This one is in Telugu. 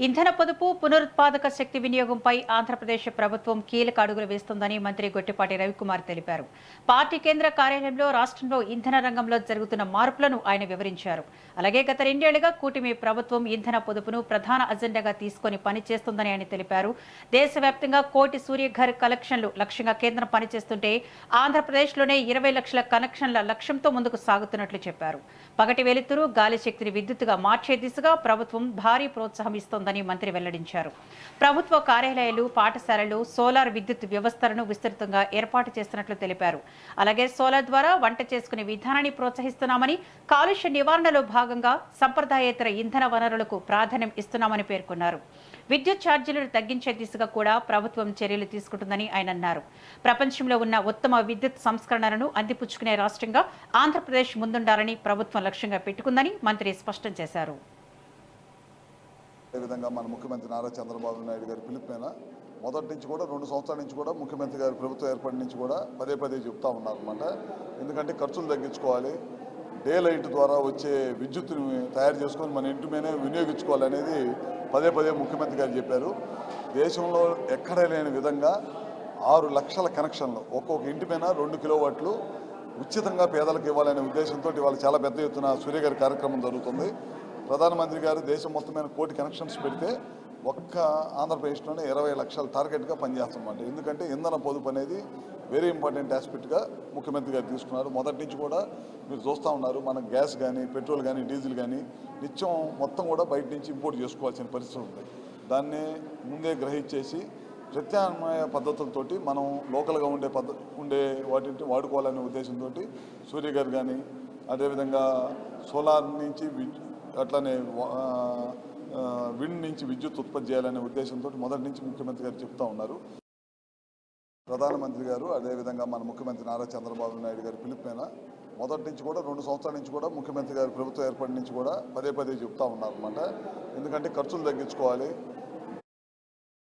ఇంధన పొదుపు పునరుత్పాదక శక్తి వినియోగంపై ఆంధ్రప్రదేశ్ ప్రభుత్వం కీలక అడుగులు వేస్తోందని మంత్రి గొట్టిపాటి రవికుమార్ తెలిపారు. పార్టీ కేంద్ర కార్యాలయంలో రాష్ట్రంలో ఇంధన రంగంలో జరుగుతున్న మార్పులను ఆయన వివరించారు. అలాగే గత 2 ఏళ్లుగా కూటమి ప్రభుత్వం ఇంధన పొదుపును ప్రధాన అజెండాగా తీసుకొని పనిచేస్తోందని ఆయన తెలిపారు. దేశవ్యాప్తంగా 1 కోటి సూర్యఘర్ కనెక్షన్లు లక్ష్యంగా కేంద్రం పనిచేస్తుంటే ఆంధ్రప్రదేశ్లోనే 20 లక్షల కనెక్షన్ల లక్ష్యంతో ముందుకు సాగుతున్నట్లు చెప్పారు. పగటి వెలుతురు, గాలి శక్తిని విద్యుత్తుగా మార్చే దిశగా ప్రభుత్వం భారీ ప్రోత్సాహం ఇస్తోందని మంత్రి వెల్లడించారు. ప్రభుత్వ కార్యాలయాలు, పాఠశాలలు సోలార్ విద్యుత్ వ్యవస్థలను విస్తృతంగా ఏర్పాటు చేస్తున్నట్లు తెలిపారు. అలాగే సోలార్ ద్వారా వంట చేసుకునే విధానాన్ని ప్రోత్సహిస్తున్నామని, కాలుష్య నివారణలో భాగంగా సంప్రదాయేతర ఇంధన వనరులకు ప్రాధాన్యం ఇస్తున్నామని పేర్కొన్నారు. విద్యుత్ ఛార్జీలను తగ్గించే దిశగా కూడా ప్రభుత్వం చర్యలు తీసుకుంటుందని ఆయన అన్నారు. ప్రపంచంలో ఉన్న ఉత్తమ విద్యుత్ సంస్కరణలను అందిపుచ్చుకునే రాష్ట్రంగా ఆంధ్రప్రదేశ్ ముందుండాలని ప్రభుత్వం లక్ష్యంగా పెట్టుకుందని మంత్రి స్పష్టం చేశారు. విధంగా మన ముఖ్యమంత్రి నారా చంద్రబాబు నాయుడు గారి పిలుపున మొదటి నుంచి కూడా 2 సంవత్సరాల నుంచి కూడా ముఖ్యమంత్రి గారి ప్రభుత్వం ఏర్పడి నుంచి కూడా పదే చెప్తా ఉన్నారన్నమాట. ఎందుకంటే ఖర్చులు తగ్గించుకోవాలి, డే లైట్ ద్వారా వచ్చే విద్యుత్తుని తయారు చేసుకొని మన ఇంటి మీదే వినియోగించుకోవాలనేది పదే ముఖ్యమంత్రి గారు చెప్పారు. దేశంలో ఎక్కడ లేని విధంగా 6 లక్షల కనెక్షన్లు ఒక్కొక్క ఇంటి మీద 2 కిలోవాట్లు ఉచితంగా పేదలకు ఇవ్వాలనే ఉద్దేశంతో ఇవాళ చాలా పెద్ద ఎత్తున సూర్యగారి కార్యక్రమం జరుగుతుంది. ప్రధానమంత్రి గారు దేశం మొత్తమైన 1 కోటి కనెక్షన్స్ పెడితే ఒక్క ఆంధ్రప్రదేశ్లోనే 20 లక్షల టార్గెట్గా పనిచేస్తామన్నమాట. ఎందుకంటే ఇంధన పొదుపు అనేది వెరీ ఇంపార్టెంట్ ఆస్పెక్ట్గా ముఖ్యమంత్రి గారు తీసుకున్నారు. మొదటి నుంచి కూడా మీరు చూస్తూ ఉన్నారు, మన గ్యాస్ కానీ, పెట్రోల్ కానీ, డీజిల్ కానీ నిత్యం మొత్తం కూడా బయట నుంచి ఇంపోర్ట్ చేసుకోవాల్సిన పరిస్థితి ఉంది. దాన్ని ముందే గ్రహించేసి ప్రత్యామ్నాయ పద్ధతులతోటి మనం లోకల్గా ఉండే వాటిని వాడుకోవాలనే ఉద్దేశంతో సూర్యగారు కానీ, అదేవిధంగా సోలార్ నుంచి అట్లనే విండ్ నుంచి విద్యుత్ ఉత్పత్తి చేయాలనే ఉద్దేశంతో మొదటి నుంచి ముఖ్యమంత్రి గారు చెప్తా ఉన్నారు. ప్రధానమంత్రి గారు అదేవిధంగా మన ముఖ్యమంత్రి నారా చంద్రబాబు నాయుడు గారి పిలుపున మొదటి నుంచి కూడా 2 సంవత్సరాల నుంచి కూడా ముఖ్యమంత్రి గారి ప్రభుత్వం ఏర్పడి నుంచి కూడా పదే చెప్తా ఉన్నారన్నమాట. ఎందుకంటే ఖర్చులు తగ్గించుకోవాలి,